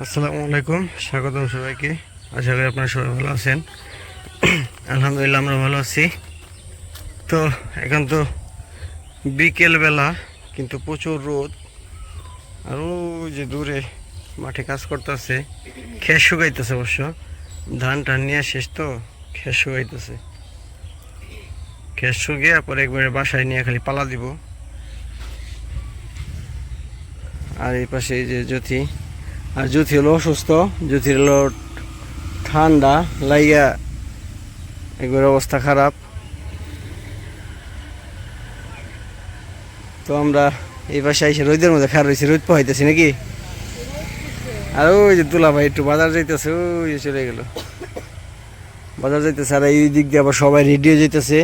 আসসালামু আলাইকুম, স্বাগতম সবাইকে। আশা করি আপনারা সবাই ভালো আছেন। আলহামদুলিল্লাহ আমরা ভালো আছি। তো এখন তো বিকেলবেলা, কিন্তু প্রচুর রোদ। আর ওই যে দূরে মাঠে কাজ করতেছে, খেত শুকাইতেছে। অবশ্য ধান টান নিয়ে শেষ, তো খেত শুকাইতেছে। খেত শুকিয়ে পরে একবারে বাসায় নিয়ে খালি পালা দিব। আর এই পাশে এই যে জ্যোতি, আর জ্যোতি হলো অসুস্থ। জ্যোতির হলো ঠান্ডা লাইয়া একবার অবস্থা খারাপ। তো আমরা এই পাশে এসে রোদের মধ্যে খারাপ রয়েছি, রোদ পাইতেছি নাকি। আর ওই যে দুলা ভাই একটু বাজার যাইতেছে, ওই যে চলে গেল বাজার যাইতেছে। আর এই দিক দিয়ে আবার সবাই রেডিও যাইতেছে।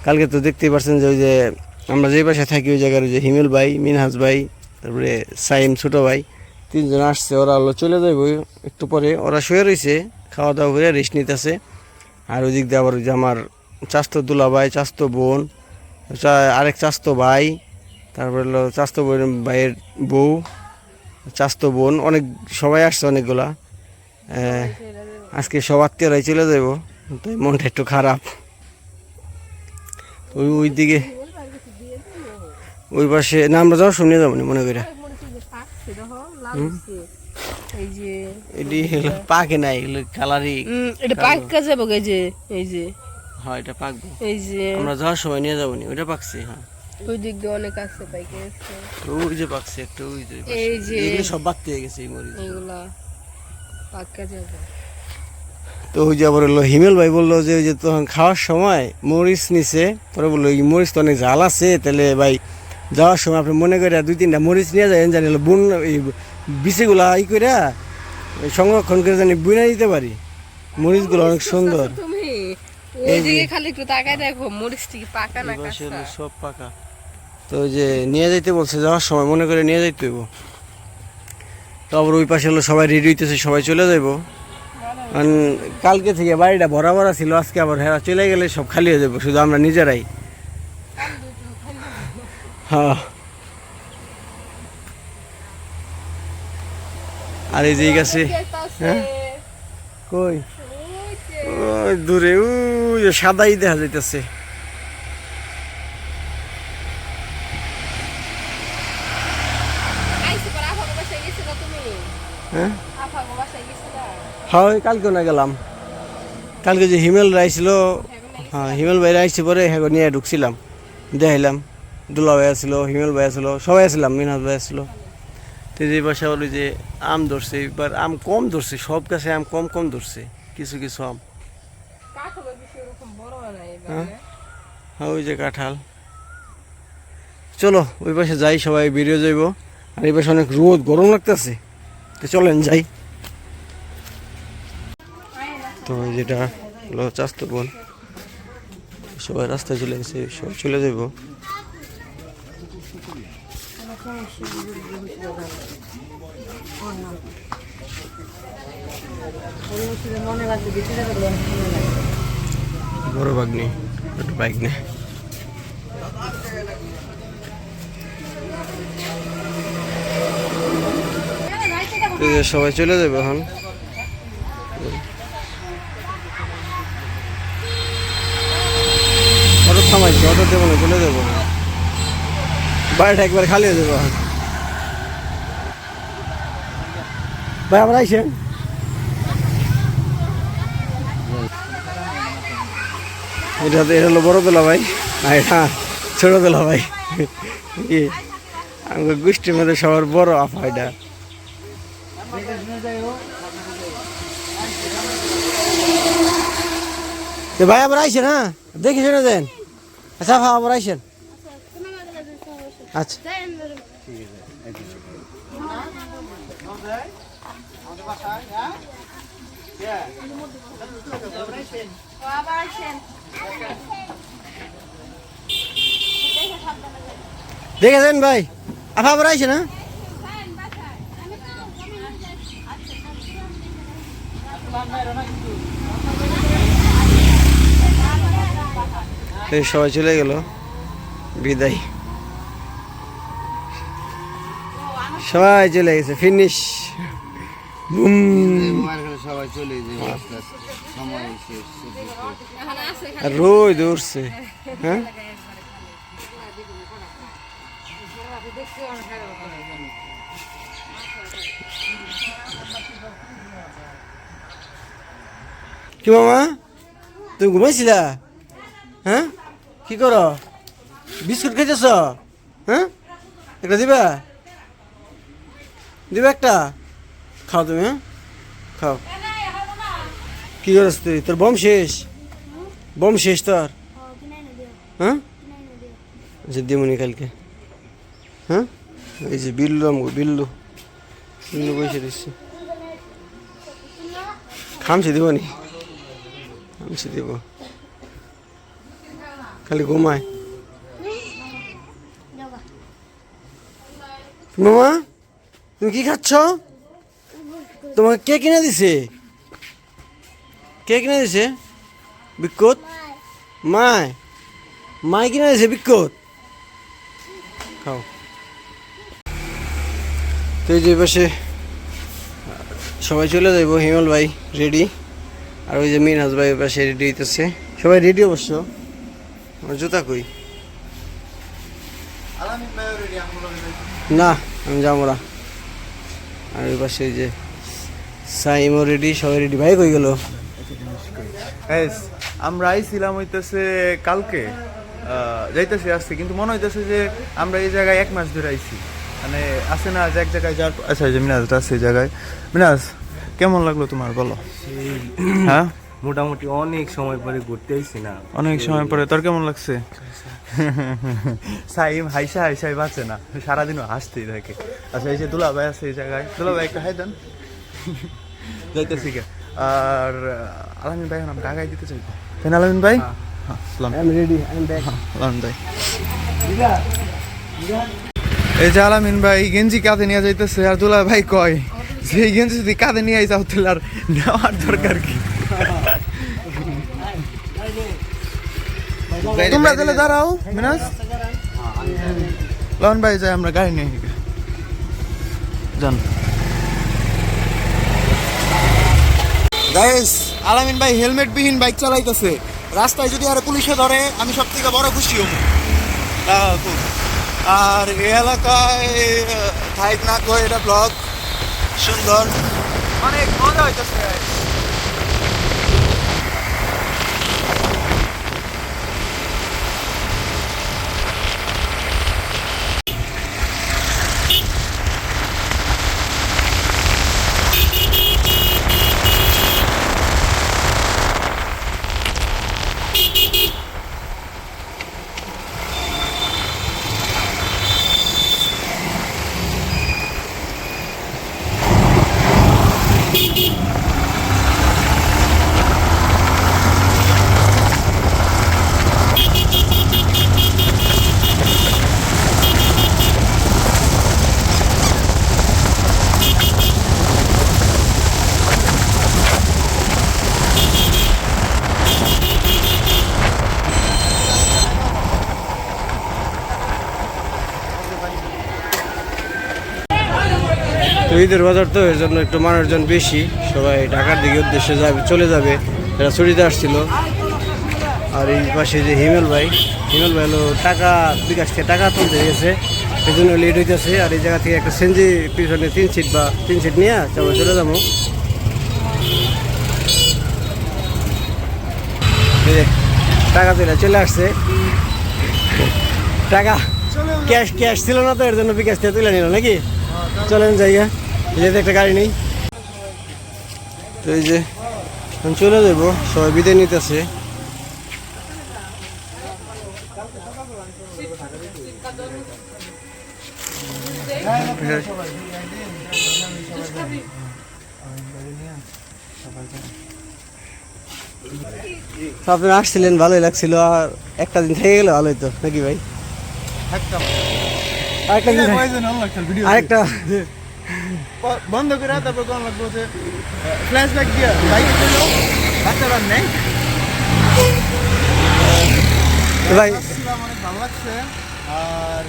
কালকে তো দেখতেই পারছেন যে ওই যে আমরা যে পাশে থাকি ওই জায়গার ওই যে হিমেল ভাই, মিনহাজ ভাই, তারপরে সাইম ছোটো ভাই, তিনজন আসছে। ওরা হলো চলে যাইব একটু পরে। ওরা শুয়ে রয়েছে, খাওয়া দাওয়া করে রেস্ট নিতেছে। আর ওই দিক দিয়ে আবার ওই যে আমার চাস্তো দুলা ভাই, চাস্তো বোন, আরেক চাস্তো ভাই, তারপরে হলো চাস্তো ভাইয়ের বউ, চাস্তো বোন, অনেক সবাই আসছে অনেকগুলা। আজকে সব আত্মীয়রাই চলে যাইব, তাই মনটা একটু খারাপ। ওই দিকে ওই পাশে না আমরা যাওয়ার শুনে যাবো মনে করি। এটি হলো পাকে নাই, এগুলো কালারই। এটা পাকা যাবো এই যে হ্যাঁ এটা পাকবো। এই যে আমরা যাওয়ার সময় নিয়ে যাবো নি, ওইটা পাকছে। হ্যাঁ ওই দিক দিয়ে অনেক আছে পাইকে আছে। ওই যে পাকছে একটা, ওই যে এই যে এগুলো সব বাকতে হয়ে গেছে এই মরিচ এগুলা পাকা যাবে। তো ওই যে আবার হলো হিমেল ভাই বললো যে ওই যে তখন খাওয়ার সময় মরিচ নিছে, পরে বললো এই মরিচ তো অনেক ঝাল আছে, তাহলে ভাই যাওয়ার সময় আপনি মনে করে 2-3টা মরিচ নিয়ে যায়, জানি হলো বুন এই বিচিগুলা ই করে সংরক্ষণ করে জানি বুনে দিতে পারি। মরিচগুলো অনেক সুন্দর। তুমি ওইদিকে খালি একটু তাকায় দেখো মরিচটি কি পাকা না কাঁচা। সব পাকা। তো ওই যে নিয়ে যাইতে বলছে, যাওয়ার সময় মনে করে নিয়ে যাইতে হইব। তো আবার ওই পাশে হলো সবাই রেডি হইতেছে, সবাই চলে যাইব। কালকে থেকে বাড়িটা ভরা ভরা ছিল, আজকে আবার হেরা চলে গেলে সব খালি হয়ে যাবো, শুধু আমরা নিজেরাই। হ্যাঁ আর এই যে আছে। হ্যাঁ কই ওই দূরে ওই যে সাদাই দেখা যাইতেছে। হ্যাঁ হ্যাঁ কালকে না গেলাম, কালকে যে হিমেল রাইছিল। হ্যাঁ হিমেল ভাই রাইছে, পরে হ্যাঁ নিয়ে ঢুকছিলাম, দেখাইলাম। দুলা ভাই আসছিল, হিমেল ভাই আসলো, সবাই আসলাম, মিনহাজ ভাই আসলো। তো যে বাসা বলি যে আম ধরছে, এবার আম কম ধরছে, সব গাছে আম কম কম ধরছে, কিছু কিছু আম। হ্যাঁ ওই যে কাঁঠাল। চলো ওই পাশে যাই, সবাই বেরিয়ে যাইব। আর এই পাশে অনেক রোদ, গরম লাগতেছে, তো চলেন যাই। তো যেটা হলো চাস্তো বোন, সবাই রাস্তায় চলে গেছে, সবাই চলে যাইব। বড় ভাগ্নি একটু বাইক নে। সবাই চলে যাবে এখন। অটো থামাইছে, অটো দেবো না, চলে যাবো। বাড়িটা একবার খালি হয়ে যাবো। ভাই আমরা আইসেন। এটা হলো বড় দোলা ভাই, আর এটা ছোট দোলা ভাই। কি আমার গোষ্ঠীর মধ্যে সবার বড় আফা এটা। ভাই আবার আইসেন, হ্যাঁ দেখি শুনে দেন। আচ্ছা ভাই আবার আইসেন। আচ্ছা দেখেছেন ভাই, আফা আবার আইসেন। হ্যাঁ সবাই চলে গেল, বিদায়। সবাই চলে গেছে, ফিনিশ। বুম। সবাই চলে যাবে আস্তে আস্তে সময় শেষ। এখন আছে আর রোদ উঠছে, হ্যাঁ কি মামা তুমি ঘুমাইছিলা? হ্যাঁ কি করো? বিস্কুট খাইতেছ? হ্যাঁ একটা দিবা? দিবা একটা? খাও তুমি, হ্যাঁ খাও। কি করছ তুই? তোর বম শেষ? বম শেষ তোর? হ্যাঁ যে দিমুনি কালকে। হ্যাঁ এই যে বিল্লু আমগো বিল্লু বিল্লু বসে দিচ্ছে। খামছি দিব নি? খামছি দিব, খালি ঘুমায়। মামা তুমি কি খাচ্ছ? তোমাকে কে কিনে দিছে? কে কিনে দিছে? বিক্কুত? মায় মায় কিনে দিছে বিক্কুত? খাও। তো এই যে পাশে সবাই চলে যাইব। হিমল ভাই রেডি, আর ওই যে মিনহাজ ভাই ওই পাশে রেডি হইতেছে। সবাই রেডি অবশ্য। আমার জুতা কই? না আমি যাবো না। আর ওই পাশে এই যে সাইমও রেডি, সবাই রেডি। ভাই কই গেল? আমরা আইছিলাম হইতেছে কালকে, যাইতেছি আসছি, কিন্তু মনে হইতেছে যে আমরা এই জায়গায় 1 মাস ধরে আইছি। মানে আছে না যে এক জায়গায় যার, আচ্ছা যে মিনাজটা আছে এই জায়গায়। মিনাজ কেমন লাগলো তোমার বলো? হ্যাঁ মোটামুটি অনেক সময় পরে ঘুরতে আইছি না। অনেক সময় পরে। তোর কেমন লাগছে? সাইম হাইসা হাইসাই বাঁচে না, সারাদিনও হাসতেই থাকে। আচ্ছা এই যে দুলা ভাই আছে এই জায়গায়, দুলা ভাই একটা হাই দেন। যাইতেছি কে? আর আলামিন ভাই এখন আমরা আগাই দিতে চাইবো, তাই না আলামিন ভাই? হ্যাঁ আমি রেডি, আমি ব্যাক। আলামিন ভাই, এই যে আলামিন ভাই গেঞ্জি কাঁধে নিয়ে যাইতেছে, আর দুলা ভাই কয় যে এই গেঞ্জি যদি কাঁধে নিয়ে যাও তাহলে আর নেওয়ার দরকার কি? তোমরা তাহলে দাঁড়াও মিনাজ। লন ভাই যাই আমরা গাড়ি নিয়ে যান। গাইস আলামিন ভাই হেলমেট বিহীন বাইক চালাইতেছে। রাস্তায় যদি আর পুলিশে ধরে আমি সব থেকে বড় খুশি হব। আর এই এলাকায় থাইক না কই, এটা ব্লগ সুন্দর, অনেক মজা হইতেছে। তো ঈদের বাজার তো এর জন্য একটু মানুষজন বেশি, সবাই ঢাকার দিকে উদ্দেশ্যে যাবে, চলে যাবে। এরা ছুটিতে আসছিল। আর এই পাশে যে হিমেল ভাই হলো টাকা বিকাশ থেকে টাকা তুলতে গেছে, এই জন্য লেট হইতেছে। আর এই জায়গা থেকে একটা সেনজি পিছনে 3 সিট বা 3 সিট নিয়ে তারপর চলে যাবো। টাকা তুলে চলে আসছে। টাকা ক্যাশ ছিল না তো, এর জন্য বিকাশ থেকে তুলে নিল নাকি। চলেন জায়গা, যেতে একটা গাড়ি নেই। তো এই যে চলে যাবো, সবাই বিদায় নিতেছে। আপনারা আসছিলেন, ভালোই লাগছিল। আর একটা দিন থেকে গেলে ভালো হইতো নাকি ভাই? আরেকটা দিন, আরেকটা বন্ধ করে তারপর কোন লাগবো যে ফ্ল্যাশব্যাক দিয়া বাইক চলো বাচ্চারা নেই ভাই। অনেক ভালো লাগছে। আর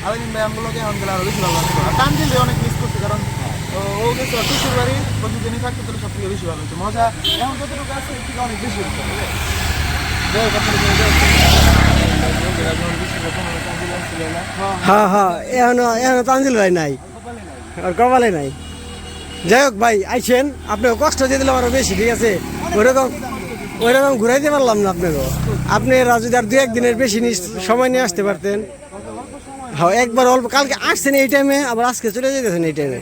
আলামিন ভাই আমগুলোকে এখন গেলে আরো বেশি ভালো লাগছে। আর তানজিল অনেক মিস করছে, কারণ ও গেছে শ্বশুর বাড়ি প্রতিদিনই থাকতে তো সব থেকে বেশি ভালো হতো মজা এখন যতটুকু আছে এর থেকে অনেক বেশি হতো হ্যাঁ হ্যাঁ এখনো এখনো তানজিল ভাই নাই আর কপালে নাই যাই হোক ভাই আইছেন আপনাকে কষ্ট দিয়ে দিলাম আরো বেশি ঠিক আছে ওইরকম ঘুরাইতে পারলাম না আপনাকে আপনি যদি আর 2-1 দিনের বেশি সময় নিয়ে আসতে পারতেন হ্যাঁ একবার অল্প কালকে আসছেন এই টাইমে আবার আজকে চলে যেতেছেন এই টাইমে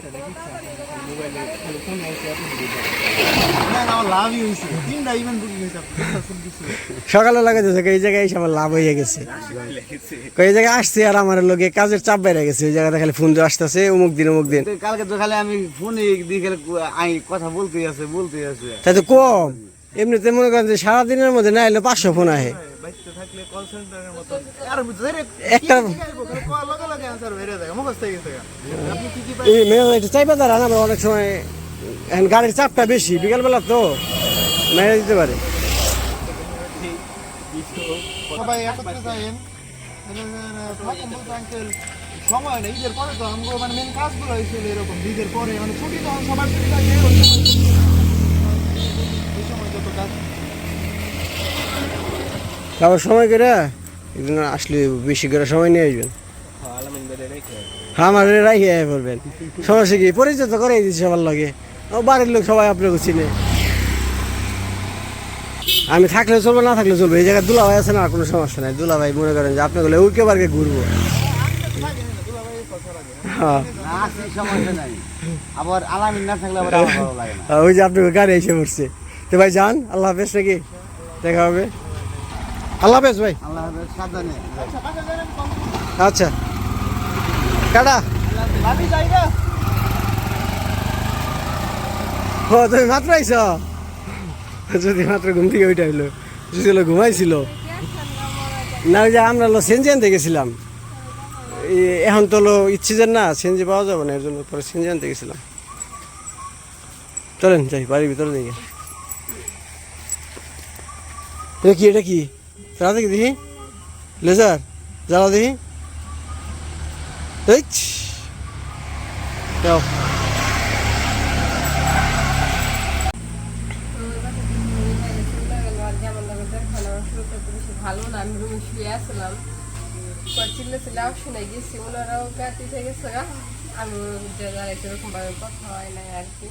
সকালে লাগাইতেছে এই জায়গায় এসে আমার লাভ হয়ে গেছে এই জায়গায় আসছে আর আমার লোকে কাজের চাপ বেড়ে গেছে ওই জায়গাতে খালি ফোন আসতেছে অমুক দিন কালকে তো খালি আমি ফোনে দিয়ে খালি কথা বলতেই আছে তাই তো কম এমনিতে মনে করেন যে সারাদিনের মধ্যে না এলে 500 ফোন আহে একটা চাইবা দাঁড়া না অনেক সময় এখন গাড়ির চাপটা বেশি বিকালবেলা তো মেরে দিতে পারে সবাই একত্রে যাবেন সময় নেই ঈদের পরে তো আমগো মানে মেন কাজগুলো হয়েছিল এরকম ঈদের পরে মানে ছুটি তখন সবার ছুটি থাকে এই সময় যত কাজ আবার সময় করে একদিন আসলে বেশি করে সময় নিয়ে আসবেন হ্যাঁ আমার রাখিয়ে পড়বেন সমস্যা কি পরিচয় তো করেই দিচ্ছি সবার লগে বাড়ির লোক সবাই আপনাকে চিনে আমি থাকলে চলবো না থাকলে চলবে এই জায়গায় দুলাভাই আছে না কোনো সমস্যা নাই দুলাভাই মনে করেন যে আপনাকে উইকে বারকে ঘুরবো হ্যাঁ সমস্যা নাই আবার আলামিন না থাকলে আবার আমার ভালো লাগে না ওই যে আপনাকে গাড়ি এসে পড়ছে তো ভাই যান আল্লাহ হাফেজ নাকি দেখা হবে আল্লাহ হাফেজ ভাই আল্লাহ হাফেজ সাবধানে আচ্ছা কাটা ও তুমি মাত্র আইছ যদি মাত্র ঘুম থেকে ওইটা হইলো যদি ঘুমাইছিল না ওই যে আমরা সেনজি আনতে গেছিলাম এখন তো ইচ্ছিজেন না সেনজি পাওয়া যাবে না এর জন্য পরে সেনজি আনতে গেছিলাম চলেন যাই বাড়ির ভিতরে দেখে এটা কি জ্বালা দেখি দেখি লেজার জ্বালা দেখি যাও ভালো না আমি রুমে শুয়ে আসলাম চিল্লে চিল্লে শুনে গেছি ওনারাও গাড়ি থেকে গেছে আমি এরকম ভাবে কথা হয় না আর কি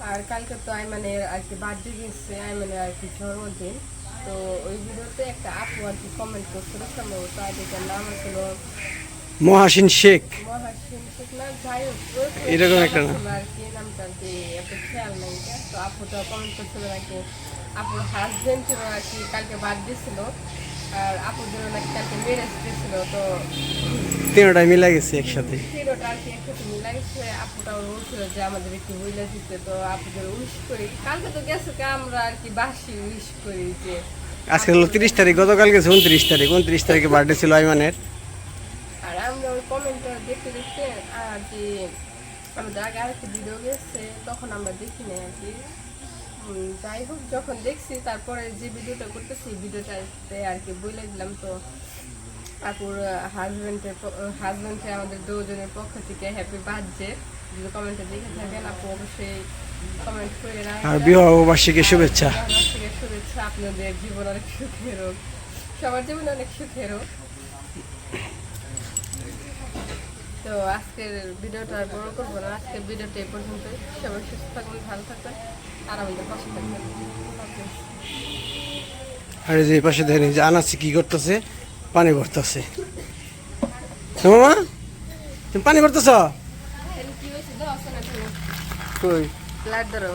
আর কালকে তো আইমানের আর কি বার্থডে গেছে আইমানের আর কি জন্মদিন তো ওই ভিডিওতে একটা আপু আর কি কমেন্ট করছিল সম্ভবত আজকের নাম ছিল মহাসিন শেখ মহাসিন শেখ না যাই হোক এরকম একটা নাম আর কি নামটা আর কি এত খেয়াল নেই তো আপুটা কমেন্ট করছিল নাকি আপুর হাজবেন্ড ছিল আর কি কালকে বার্থডে ছিল আর আপুর জন্য নাকি কালকে ম্যারেজ ছিল তো তিনটাই মিলে গেছে একসাথে তিনটা আর কি একসাথে মিলে গেছে আপুটাও বলছিল যে আমাদের একটু হইলে দিতে তো আপুদের উইশ করি কালকে তো গেছে আমরা আর কি বাসি উইশ করি যে আজকে হলো 30 তারিখ গতকাল গেছে 29 তারিখে বার্থডে ছিল আইমানের আর আমরা ওই কমেন্টটা দেখতে দেখতে আর কি আমাদের আগে আরেকটা ভিডিও গেছে তখন আমরা দেখি নাই আর কি যাই হোক যখন দেখছি তারপরে যে ভিডিওটা করতেছি ভিডিওটাতে আর কি বলে দিলাম তো আপুর হাজবেন্ডের আমাদের দুজনের পক্ষ থেকে হ্যাপি বার্থডে যদি কমেন্টে দেখে থাকেন আপু অবশ্যই কমেন্ট করে আর বিবাহ বার্ষিকীর শুভেচ্ছা শুভেচ্ছা আপনাদের জীবন অনেক সুখের হোক সবার জীবন অনেক সুখের হোক তো আজকের ভিডিওটা আর বড় করবো না আজকের ভিডিওটা এই পর্যন্তই সবাই সুস্থ থাকবেন ভালো থাকবেন আর আমাদের পাশে থাকবেন আর যে পাশে দেখেন যে আনাসি কি করতেছে পানি ভরতেছে মামা তুমি পানি ভরতেছ কি হয়েছে দাও আসলে কই লাইট ধরো